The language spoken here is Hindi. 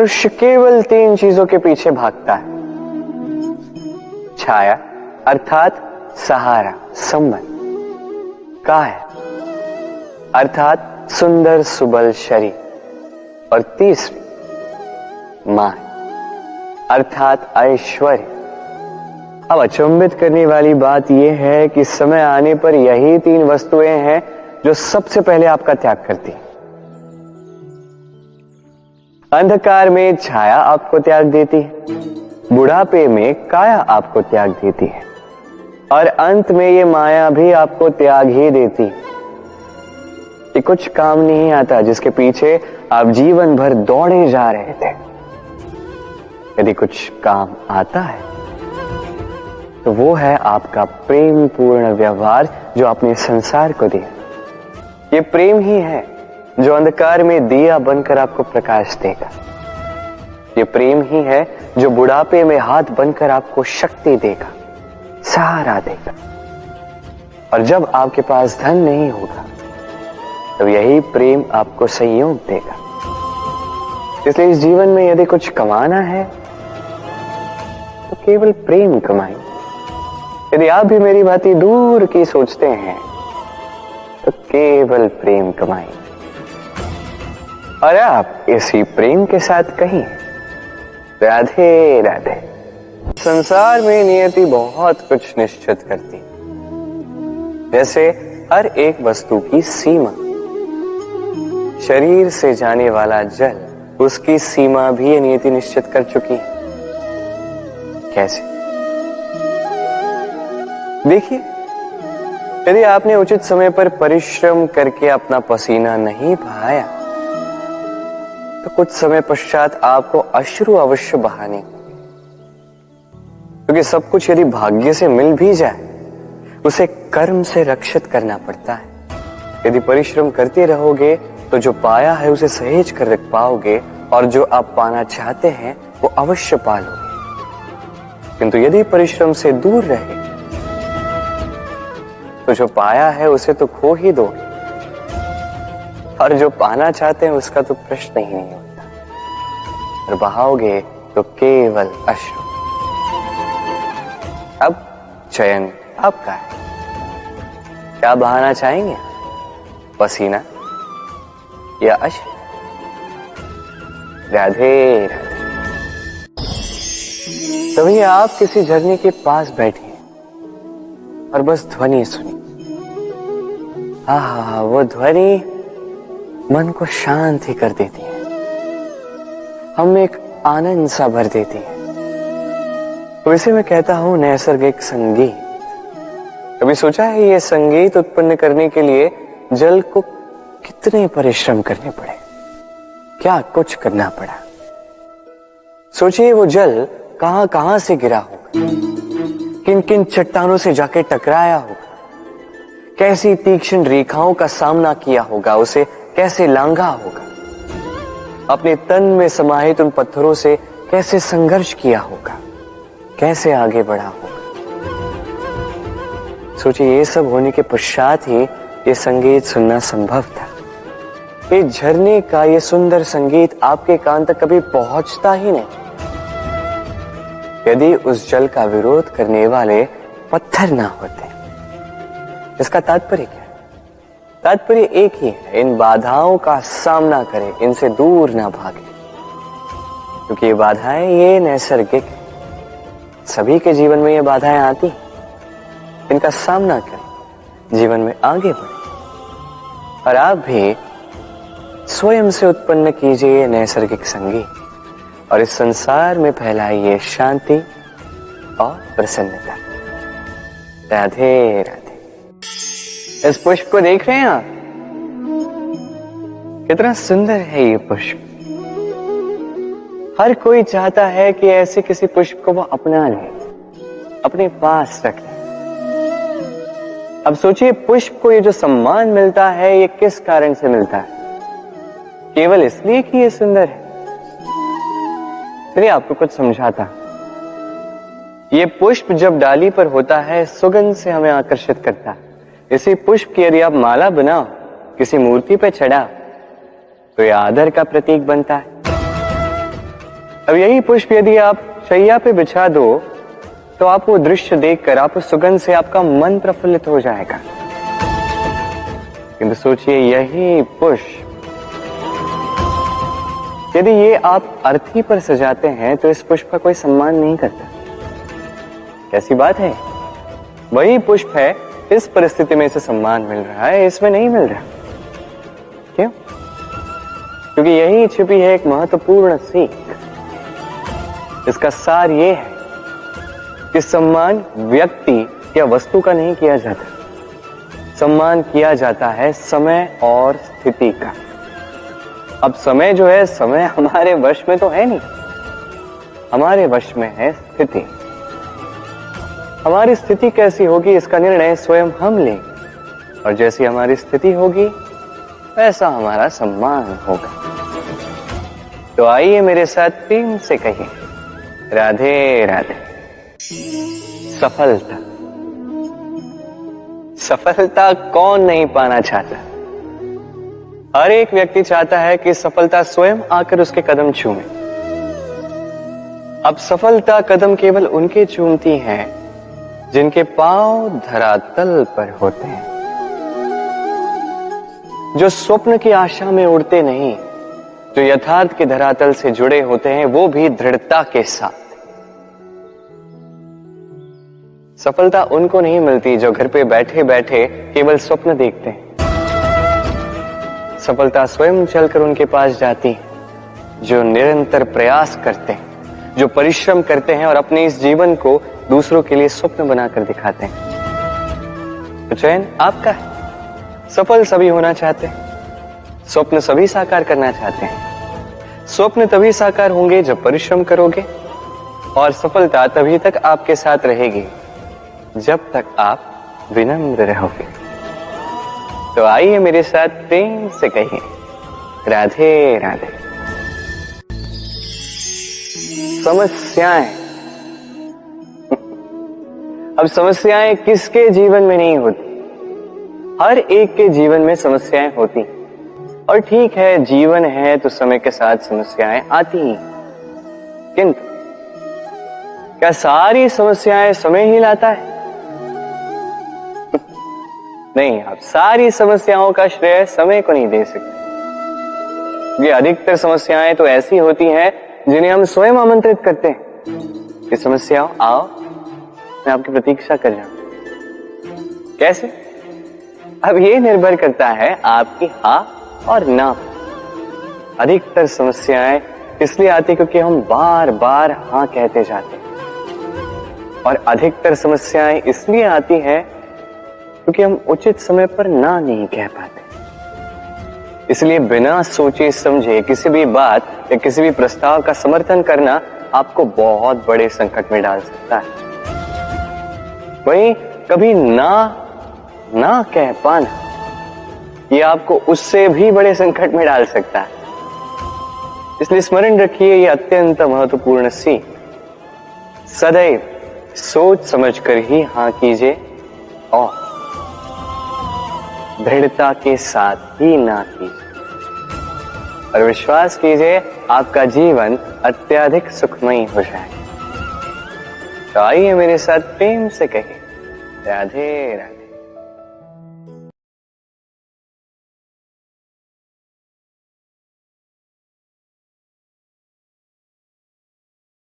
मनुष्य केवल 3 चीजों के पीछे भागता है। छाया अर्थात सहारा, संबंध। काया अर्थात सुंदर सुबल शरीर। और तीसरी माया अर्थात ऐश्वर्य। अब अचंभित करने वाली बात यह है कि समय आने पर यही 3 वस्तुएं हैं जो सबसे पहले आपका त्याग करती हैं। अंधकार में छाया आपको त्याग देती है, बुढ़ापे में काया आपको त्याग देती है, और अंत में ये माया भी आपको त्याग ही देती है। ये कुछ काम नहीं आता जिसके पीछे आप जीवन भर दौड़े जा रहे थे। यदि कुछ काम आता है तो वो है आपका प्रेम पूर्ण व्यवहार जो आपने संसार को दिया। ये प्रेम ही है जो अंधकार में दिया बनकर आपको प्रकाश देगा। ये प्रेम ही है जो बुढ़ापे में हाथ बनकर आपको शक्ति देगा, सहारा देगा। और जब आपके पास धन नहीं होगा तो यही प्रेम आपको संयोग देगा। इसलिए इस जीवन में यदि कुछ कमाना है तो केवल प्रेम कमाएं। यदि आप भी मेरी बातें दूर की सोचते हैं तो केवल प्रेम कमाएं। और आप इसी प्रेम के साथ कहीं राधे राधे। संसार में नियति बहुत कुछ निश्चित करती है, जैसे हर एक वस्तु की सीमा। शरीर से जाने वाला जल, उसकी सीमा भी ये नियति निश्चित कर चुकी है। कैसे? देखिए, यदि आपने उचित समय पर परिश्रम करके अपना पसीना नहीं बहाया तो कुछ समय पश्चात आपको अश्रु अवश्य बहाने, क्योंकि सब कुछ यदि भाग्य से मिल भी जाए उसे कर्म से रक्षित करना पड़ता है। यदि परिश्रम करते रहोगे तो जो पाया है उसे सहेज कर रख पाओगे, और जो आप पाना चाहते हैं वो अवश्य पालोगे। किंतु यदि परिश्रम से दूर रहे तो जो पाया है उसे तो खो ही दोगे, और जो पाना चाहते हैं उसका तो प्रश्न ही नहीं होता, और बहाओगे तो केवल अश्रु। अब चयन आपका है, क्या बहाना चाहेंगे? पसीना या अश्रु? राधे राधे। तभी आप किसी झरने के पास बैठे और बस ध्वनि सुनी। आहा, वो ध्वनि मन को शांत ही कर देती है, हम एक आनंद सा भर देती है। तो इसे मैं कहता हूं नैसर्गिक संगीत। कभी सोचा है ये संगीत उत्पन्न करने के लिए जल को कितने परिश्रम करने पड़े, क्या कुछ करना पड़ा? सोचिए वो जल कहां कहां से गिरा होगा, किन किन चट्टानों से जाके टकराया होगा, कैसी तीक्ष्ण रेखाओं का सामना किया होगा, उसे कैसे लांघा होगा, अपने तन में समाहित उन पत्थरों से कैसे संघर्ष किया होगा, कैसे आगे बढ़ा होगा। सोचिए ये सब होने के पश्चात ही ये संगीत सुनना संभव था। ये झरने का ये सुंदर संगीत आपके कान तक कभी पहुंचता ही नहीं यदि उस जल का विरोध करने वाले पत्थर ना होते। इसका तात्पर्य क्या है? तात्पर्य एक ही है, इन बाधाओं का सामना करें, इनसे दूर ना भागे, क्योंकि ये बाधाएं ये नैसर्गिक, सभी के जीवन में ये बाधाएं आती हैं। इनका सामना करें, जीवन में आगे बढ़े। और आप भी स्वयं से उत्पन्न कीजिए नैसर्गिक संगीत, और इस संसार में फैलाइए शांति और प्रसन्नता। राधे राधे। इस पुष्प को देख रहे हैं आप? कितना सुंदर है ये पुष्प। हर कोई चाहता है कि ऐसे किसी पुष्प को वो अपना ले, अपने पास रख ले। अब सोचिए पुष्प को ये जो सम्मान मिलता है ये किस कारण से मिलता है? केवल इसलिए कि ये सुंदर है? चलिए आपको कुछ समझाता। ये पुष्प जब डाली पर होता है सुगंध से हमें आकर्षित करता है। इसी पुष्प की यदि आप माला बनाओ, किसी मूर्ति पे चढ़ाओ, तो यह आदर का प्रतीक बनता है। अब यही पुष्प यदि आप शैया पे बिछा दो तो आप वो दृश्य देखकर, आप उस सुगंध से आपका मन प्रफुल्लित हो जाएगा। किंतु सोचिए, यही पुष्प यदि ये आप अर्थी पर सजाते हैं तो इस पुष्प का कोई सम्मान नहीं करता। कैसी बात है? वही पुष्प है, इस परिस्थिति में इसे सम्मान मिल रहा है, इसमें नहीं मिल रहा। क्यों? क्योंकि यही छिपी है एक महत्वपूर्ण सीख। इसका सार ये है कि सम्मान व्यक्ति या वस्तु का नहीं किया जाता, सम्मान किया जाता है समय और स्थिति का। अब समय जो है, समय हमारे वश में तो है नहीं, हमारे वश में है स्थिति। हमारी स्थिति कैसी होगी इसका निर्णय स्वयं हम लेंगे, और जैसी हमारी स्थिति होगी वैसा हमारा सम्मान होगा। तो आइए मेरे साथ प्रेम से कहिए, राधे राधे। सफलता, सफलता कौन नहीं पाना चाहता? हर एक व्यक्ति चाहता है कि सफलता स्वयं आकर उसके कदम चूमे। अब सफलता कदम केवल उनके चूमती है जिनके पांव धरातल पर होते हैं, जो स्वप्न की आशा में उड़ते नहीं, जो यथार्थ के धरातल से जुड़े होते हैं, वो भी दृढ़ता के साथ। सफलता उनको नहीं मिलती जो घर पे बैठे बैठे केवल स्वप्न देखते हैं। सफलता स्वयं चलकर उनके पास जाती है, जो निरंतर प्रयास करते हैं, जो परिश्रम करते हैं और अपने इस जीवन को दूसरों के लिए स्वप्न बनाकर दिखाते हैं। तो चयन आपका है। सफल सभी होना चाहते हैं, स्वप्न सभी साकार करना चाहते हैं। स्वप्न तभी साकार होंगे जब परिश्रम करोगे, और सफलता तभी तक आपके साथ रहेगी जब तक आप विनम्र रहोगे। तो आइए मेरे साथ प्रेम से कहिए, राधे राधे। समस्याएं, अब समस्याएं किसके जीवन में नहीं होती? हर एक के जीवन में समस्याएं होती, और ठीक है, जीवन है तो समय के साथ समस्याएं आती ही। किंतु क्या सारी समस्याएं समय ही लाता है? नहीं, आप सारी समस्याओं का श्रेय समय को नहीं दे सकते। ये अधिकतर समस्याएं तो ऐसी होती हैं जिन्हें हम स्वयं आमंत्रित करते हैं कि समस्याओं आओ, मैं आपकी प्रतीक्षा कर रहा हूं। कैसे? अब ये निर्भर करता है आपकी हाँ और ना। अधिकतर समस्याएं इसलिए आती क्योंकि हम बार बार हाँ कहते जाते हैं, और अधिकतर समस्याएं इसलिए आती हैं क्योंकि हम उचित समय पर ना नहीं कह पाते। इसलिए बिना सोचे समझे किसी भी बात या किसी भी प्रस्ताव का समर्थन करना आपको बहुत बड़े संकट में डाल सकता है। वहीं कभी ना कह पाना, ये आपको उससे भी बड़े संकट में डाल सकता है। इसलिए स्मरण रखिए, ये अत्यंत महत्वपूर्ण सीख। सदैव सोच समझकर ही हाँ कीजिए, और दृढ़ता के साथ ही ना कीजिए, और विश्वास कीजिए आपका जीवन अत्यधिक सुखमयी हो जाएगा। तो आइए मेरे साथ प्रेम से कहिए, राधे राधे।